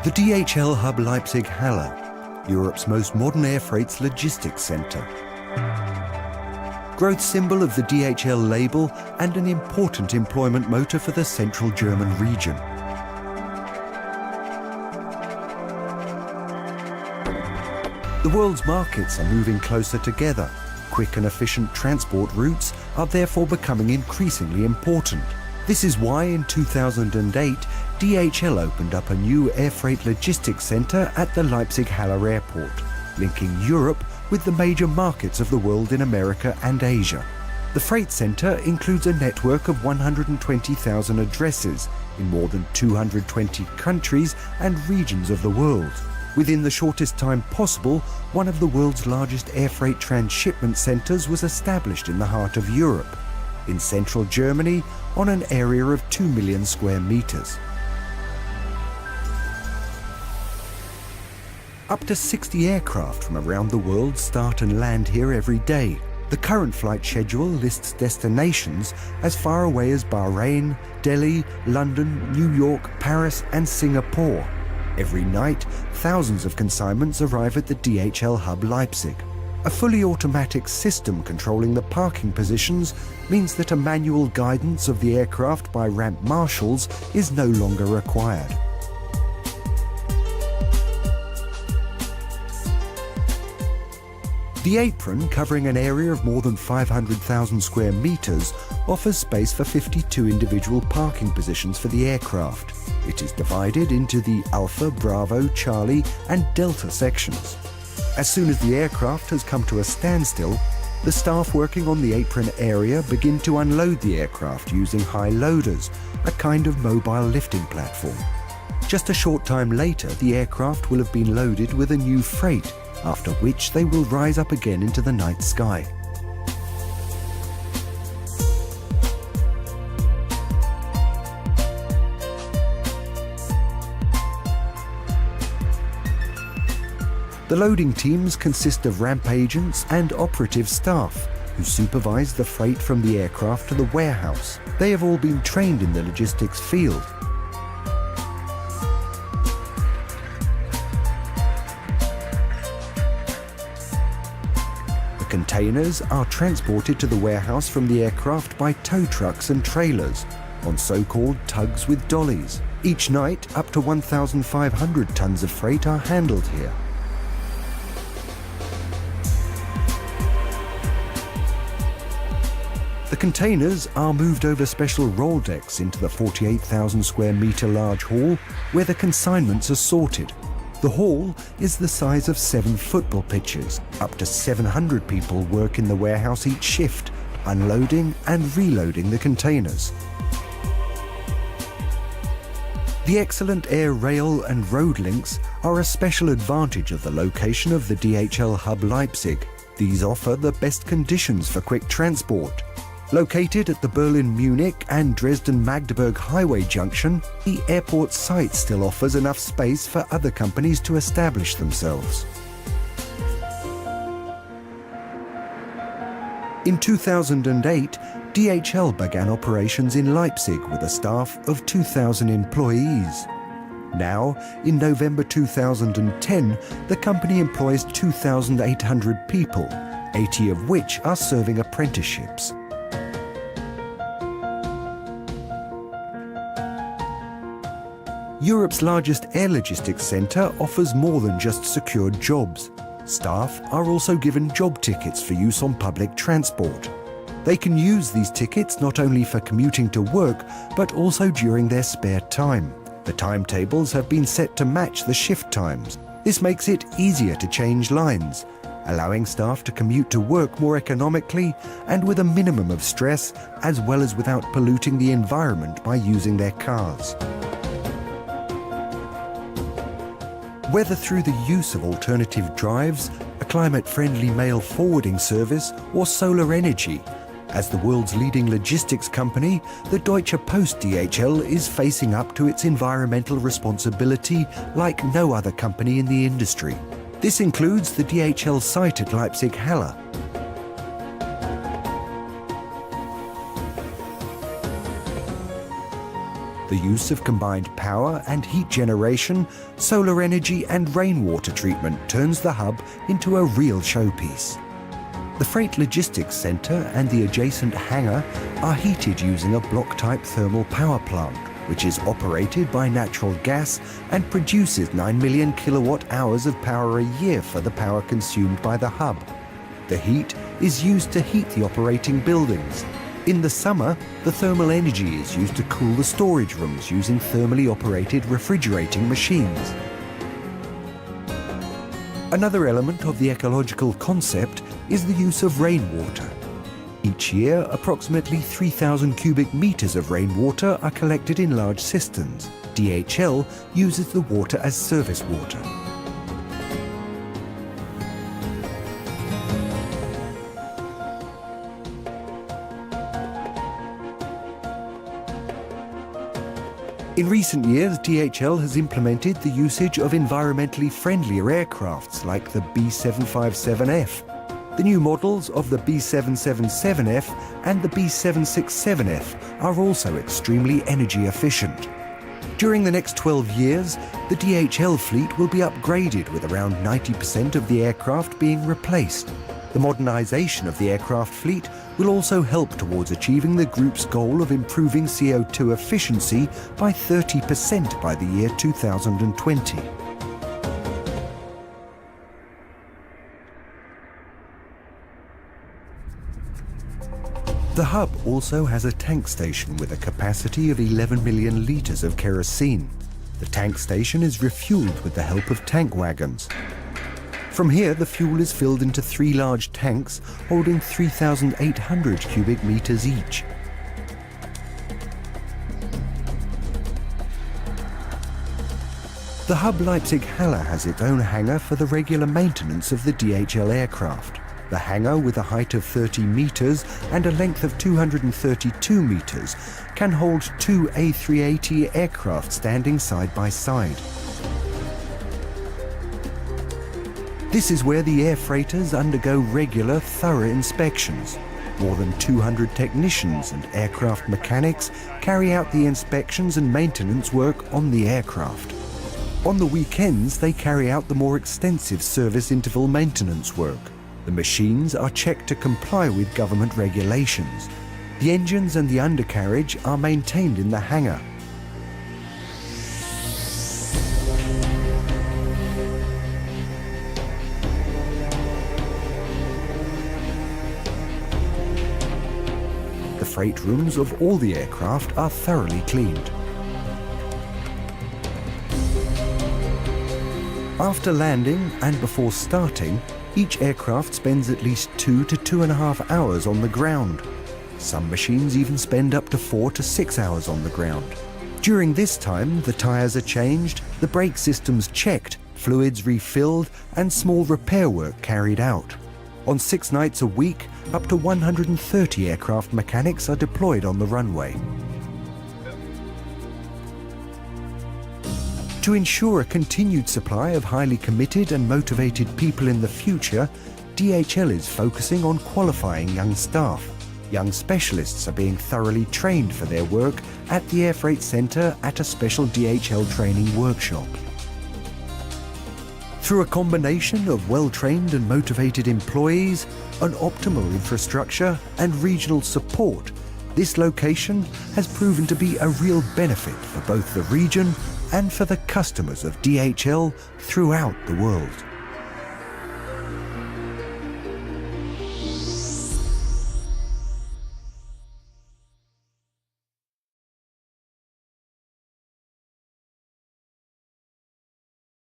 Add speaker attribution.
Speaker 1: The DHL hub Leipzig-Halle, Europe's most modern air freight's logistics centre. Growth symbol of the DHL label and an important employment motor for the central German region. The world's markets are moving closer together. Quick and efficient transport routes are therefore becoming increasingly important. This is why in 2008, DHL opened up a new air freight logistics centre at the Leipzig-Halle airport, linking Europe with the major markets of the world in America and Asia. The freight centre includes a network of 120,000 addresses in more than 220 countries and regions of the world. Within the shortest time possible, one of the world's largest air freight transshipment centres was established in the heart of Europe, in central Germany, on an area of 2 million square metres. Up to 60 aircraft from around the world start and land here every day. The current flight schedule lists destinations as far away as Bahrain, Delhi, London, New York, Paris and Singapore. Every night, thousands of consignments arrive at the DHL hub Leipzig. A fully automatic system controlling the parking positions means that a manual guidance of the aircraft by ramp marshals is no longer required. The apron, covering an area of more than 500,000 square metres, offers space for 52 individual parking positions for the aircraft. It is divided into the Alpha, Bravo, Charlie and Delta sections. As soon as the aircraft has come to a standstill, the staff working on the apron area begin to unload the aircraft using high loaders, a kind of mobile lifting platform. Just a short time later, the aircraft will have been loaded with a new freight, after which they will rise up again into the night sky. The loading teams consist of ramp agents and operative staff who supervise the freight from the aircraft to the warehouse. They have all been trained in the logistics field. The containers are transported to the warehouse from the aircraft by tow trucks and trailers on so-called tugs with dollies. Each night, up to 1,500 tons of freight are handled here. The containers are moved over special roll decks into the 48,000 square metre large hall where the consignments are sorted. The hall is the size of 7 football pitches. Up to 700 people work in the warehouse each shift, unloading and reloading the containers. The excellent air, rail and road links are a special advantage of the location of the DHL hub Leipzig. These offer the best conditions for quick transport. Located at the Berlin-Munich and Dresden-Magdeburg highway junction, the airport site still offers enough space for other companies to establish themselves. In 2008, DHL began operations in Leipzig with a staff of 2,000 employees. Now, in November 2010, the company employs 2,800 people, 80 of which are serving apprenticeships. Europe's largest air logistics centre offers more than just secured jobs. Staff are also given job tickets for use on public transport. They can use these tickets not only for commuting to work, but also during their spare time. The timetables have been set to match the shift times. This makes it easier to change lines, allowing staff to commute to work more economically and with a minimum of stress, as well as without polluting the environment by using their cars. Whether through the use of alternative drives, a climate-friendly mail forwarding service, or solar energy, as the world's leading logistics company, the Deutsche Post DHL is facing up to its environmental responsibility like no other company in the industry. This includes the DHL site at Leipzig-Halle. The use of combined power and heat generation, solar energy and rainwater treatment turns the hub into a real showpiece. The Freight Logistics Center and the adjacent hangar are heated using a block-type thermal power plant, which is operated by natural gas and produces 9 million kilowatt-hours of power a year for the power consumed by the hub. The heat is used to heat the operating buildings. In the summer, the thermal energy is used to cool the storage rooms using thermally operated refrigerating machines. Another element of the ecological concept is the use of rainwater. Each year, approximately 3,000 cubic meters of rainwater are collected in large cisterns. DHL uses the water as service water. In recent years, DHL has implemented the usage of environmentally friendlier aircrafts like the B757F. The new models of the B777F and the B767F are also extremely energy efficient. During the next 12 years, the DHL fleet will be upgraded with around 90% of the aircraft being replaced. The modernization of the aircraft fleet will also help towards achieving the group's goal of improving CO2 efficiency by 30% by the year 2020. The hub also has a tank station with a capacity of 11 million litres of kerosene. The tank station is refueled with the help of tank wagons. From here, the fuel is filled into 3 large tanks holding 3,800 cubic meters each. The hub Leipzig-Halle has its own hangar for the regular maintenance of the DHL aircraft. The hangar, with a height of 30 meters and a length of 232 meters, can hold 2 A380 aircraft standing side by side. This is where the air freighters undergo regular, thorough inspections. More than 200 technicians and aircraft mechanics carry out the inspections and maintenance work on the aircraft. On the weekends, they carry out the more extensive service interval maintenance work. The machines are checked to comply with government regulations. The engines and the undercarriage are maintained in the hangar. The freight rooms of all the aircraft are thoroughly cleaned. After landing and before starting, each aircraft spends at least 2 to 2.5 hours on the ground. Some machines even spend up to 4 to 6 hours on the ground. During this time, the tyres are changed, the brake systems checked, fluids refilled, and small repair work carried out. On 6 nights a week, up to 130 aircraft mechanics are deployed on the runway. To ensure a continued supply of highly committed and motivated people in the future, DHL is focusing on qualifying young staff. Young specialists are being thoroughly trained for their work at the Air Freight Center at a special DHL training workshop. Through a combination of well-trained and motivated employees, an optimal infrastructure and regional support, this location has proven to be a real benefit for both the region and for the customers of DHL throughout the world.